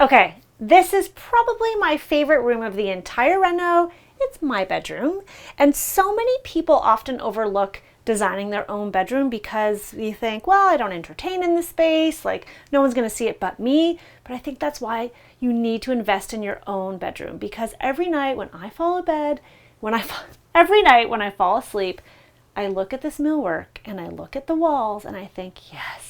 Okay, this is probably my favorite room of the entire reno. It's my bedroom. And so many people often overlook designing their own bedroom because you think, well, I don't entertain in this space, like no one's gonna see it but me. But I think that's why you need to invest in your own bedroom, because every night when I fall asleep, I look at this MILLWORK and I look at the walls and I think, yes.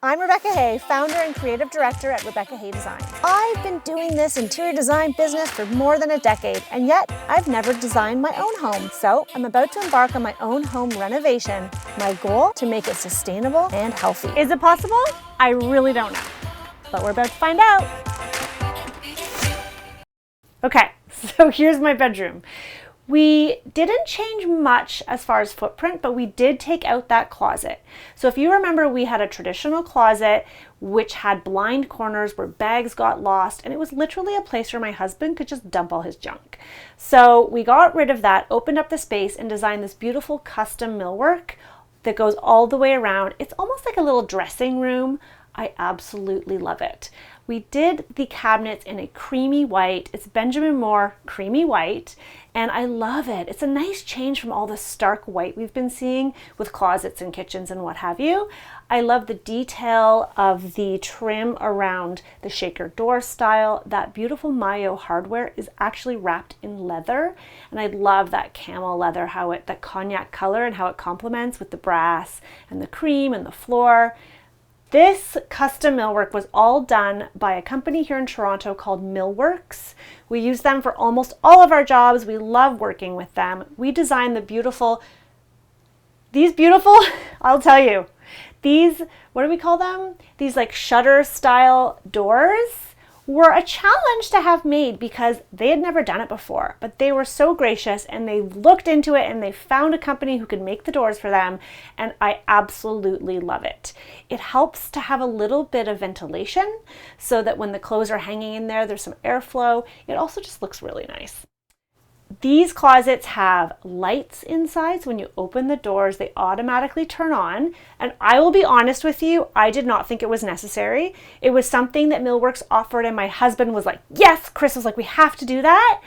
I'm Rebecca Hay, founder and creative director at Rebecca Hay Design. I've been doing this interior design business for more than a decade, and yet I've never designed my own home. So I'm about to embark on my own home renovation. My goal, to make it sustainable and healthy. Is it possible? I really don't know, but we're about to find out. Okay, so here's my bedroom. We didn't change much as far as footprint, but we did take out that closet. So if you remember, we had a traditional closet which had blind corners where bags got lost, and it was literally a place where my husband could just dump all his junk. So we got rid of that, opened up the space, and designed this beautiful custom MILLWORK that goes all the way around. It's almost like a little dressing room. I absolutely love it. We did the cabinets in a creamy white. It's Benjamin Moore creamy white, and I love it. It's a nice change from all the stark white we've been seeing with closets and kitchens and what have you. I love the detail of the trim around the shaker door style. That beautiful Mayo hardware is actually wrapped in leather, and I love that camel leather, that cognac color, and how it complements with the brass and the cream and the floor. This custom MILLWORK was all done by a company here in Toronto called MILLWORX. We use them for almost all of our jobs. We love working with them. We designed these beautiful, I'll tell you, these, what do we call them? These like shutter style doors were a challenge to have made because they had never done it before, but they were so gracious and they looked into it and they found a company who could make the doors for them, and I absolutely love it. It helps to have a little bit of ventilation so that when the clothes are hanging in there, there's some airflow. It also just looks really nice. These closets have lights inside, so when you open the doors, they automatically turn on. And I will be honest with you, I did not think it was necessary. It was something that MILLWORX offered, and my husband was like, yes, Chris was like, we have to do that.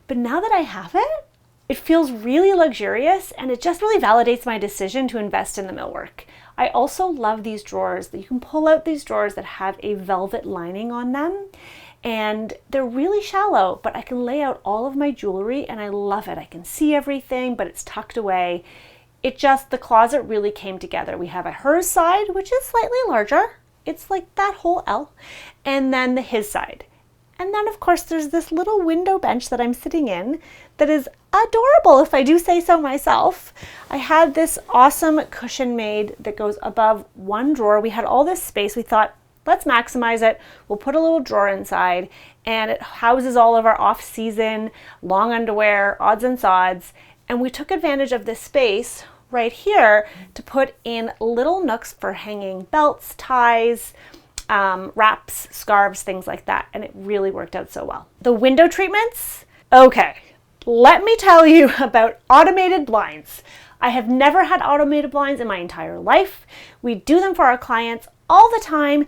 But now that I have it, it feels really luxurious, and it just really validates my decision to invest in the MILLWORK. I also love these drawers that you can pull out, these drawers that have a velvet lining on them. And they're really shallow, but I can lay out all of my jewelry and I love it. I can see everything, but it's tucked away. The closet really came together. We have a hers side, which is slightly larger. It's like that whole L. And then the his side. And then of course there's this little window bench that I'm sitting in that is adorable, if I do say so myself. I had this awesome cushion made that goes above one drawer. We had all this space. We thought, let's maximize it. We'll put a little drawer inside, and it houses all of our off-season long underwear, odds and sods. And we took advantage of this space right here to put in little nooks for hanging belts, ties, wraps, scarves, things like that. And it really worked out so well. The window treatments, okay. Let me tell you about automated blinds. I have never had automated blinds in my entire life. We do them for our clients all the time.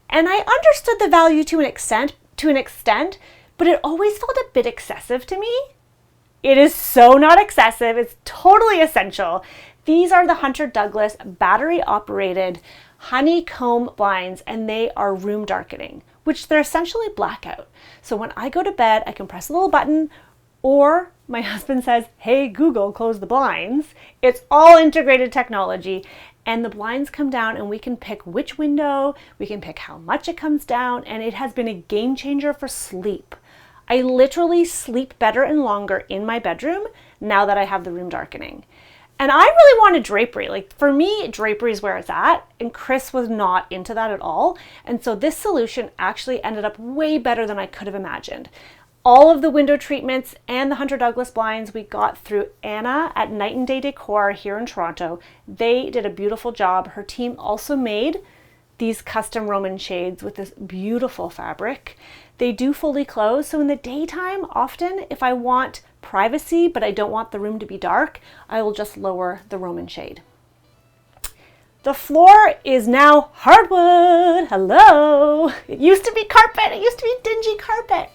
And I understood the value to an extent, but it always felt a bit excessive to me. It is so not excessive. It's totally essential. These are the Hunter Douglas battery operated honeycomb blinds, and they are room darkening, which they're essentially blackout. So when I go to bed, I can press a little button, or my husband says, hey, Google, close the blinds. It's all integrated technology. And the blinds come down and we can pick which window, we can pick how much it comes down, and it has been a game changer for sleep. I literally sleep better and longer in my bedroom now that I have the room darkening. And I really wanted drapery. Like for me, drapery is where it's at, and Chris was not into that at all. And so this solution actually ended up way better than I could have imagined. All of the window treatments and the Hunter Douglas blinds we got through Anna at Night and Day Decor here in Toronto. They did a beautiful job. Her team also made these custom Roman shades with this beautiful fabric. They do fully close, so in the daytime, often if I want privacy but I don't want the room to be dark, I will just lower the Roman shade. The floor is now hardwood. Hello. It used to be carpet. It used to be dingy carpet.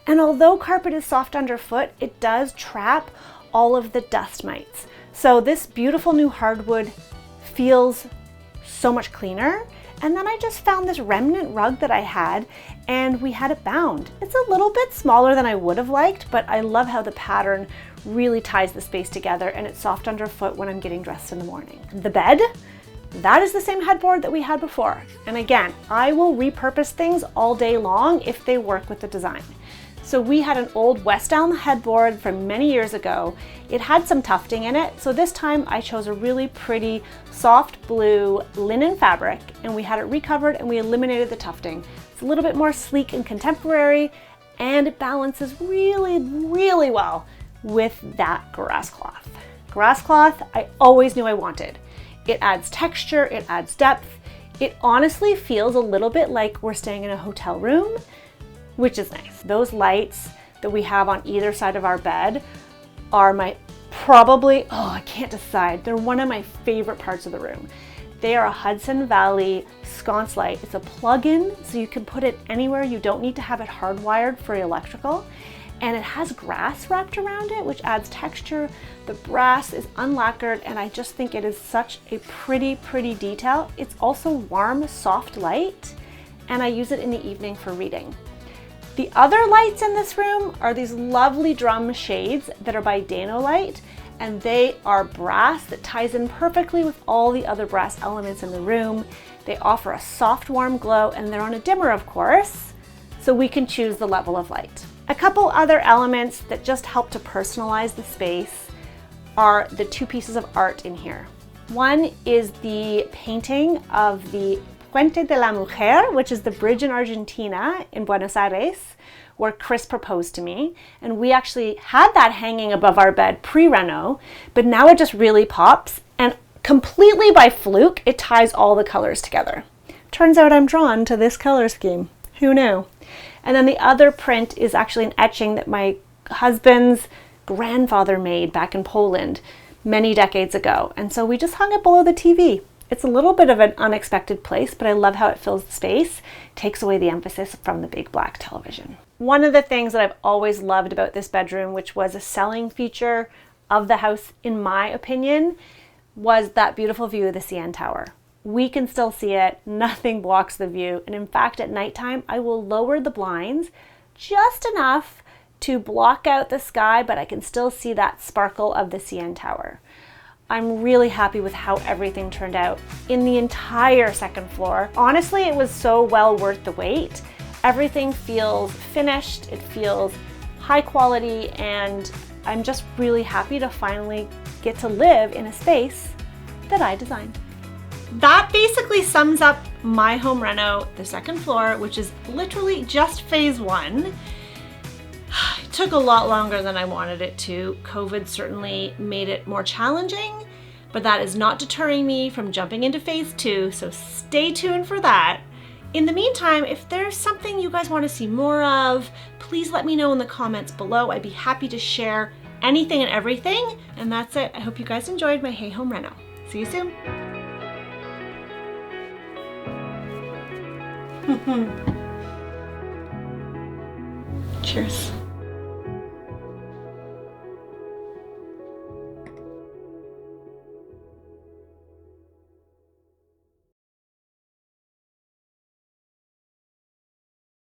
And although carpet is soft underfoot, it does trap all of the dust mites. So this beautiful new hardwood feels so much cleaner. And then I just found this remnant rug that I had, and we had it bound. It's a little bit smaller than I would have liked, but I love how the pattern really ties the space together, and it's soft underfoot when I'm getting dressed in the morning. The bed, that is the same headboard that we had before. And again, I will repurpose things all day long if they work with the design. So we had an old West Elm headboard from many years ago. It had some tufting in it, so this time I chose a really pretty soft blue linen fabric, and we had it recovered and we eliminated the tufting. It's a little bit more sleek and contemporary, and it balances really, really well with that grass cloth. Grass cloth, I always knew I wanted. It adds texture, it adds depth. It honestly feels a little bit like we're staying in a hotel room, which is nice. Those lights that we have on either side of our bed are I can't decide. They're one of my favorite parts of the room. They are a Hudson Valley SCONCE light. It's a plug-in, so you can put it anywhere. You don't need to have it hardwired for electrical. And it has grass wrapped around it, which adds texture. The brass is unlacquered, and I just think it is such a pretty, pretty detail. It's also warm, soft light, and I use it in the evening for reading. The other lights in this room are these lovely drum shades that are by DAINOLITE, and they are brass that ties in perfectly with all the other brass elements in the room. They offer a soft, warm glow, and they're on a dimmer, of course, so we can choose the level of light. A couple other elements that just help to personalize the space are the two pieces of art in here. One is the painting of the Puente de la Mujer, which is the bridge in Argentina, in Buenos Aires, where Chris proposed to me. And we actually had that hanging above our bed pre-reno, but now it just really pops. And completely by fluke, it ties all the colors together. Turns out I'm drawn to this color scheme. Who knew? And then the other print is actually an etching that my husband's grandfather made back in Poland many decades ago. And so we just hung it below the TV. It's a little bit of an unexpected place, but I love how it fills the space, takes away the emphasis from the big black television. One of the things that I've always loved about this bedroom, which was a selling feature of the house, in my opinion, was that beautiful view of the CN Tower. We can still see it, nothing blocks the view, and in fact at nighttime I will lower the blinds just enough to block out the sky, but I can still see that sparkle of the CN Tower. I'm really happy with how everything turned out in the entire second floor. Honestly, it was so well worth the wait. Everything feels finished, it feels high quality, and I'm just really happy to finally get to live in a space that I designed. That basically sums up my home reno, the second floor, which is literally just phase one. It took a lot longer than I wanted it to. COVID certainly made it more challenging, but that is not deterring me from jumping into phase two, so stay tuned for that. In the meantime, if there's something you guys want to see more of, please let me know in the comments below. I'd be happy to share anything and everything. And that's it. I hope you guys enjoyed my Hay Home Reno. See you soon. Cheers.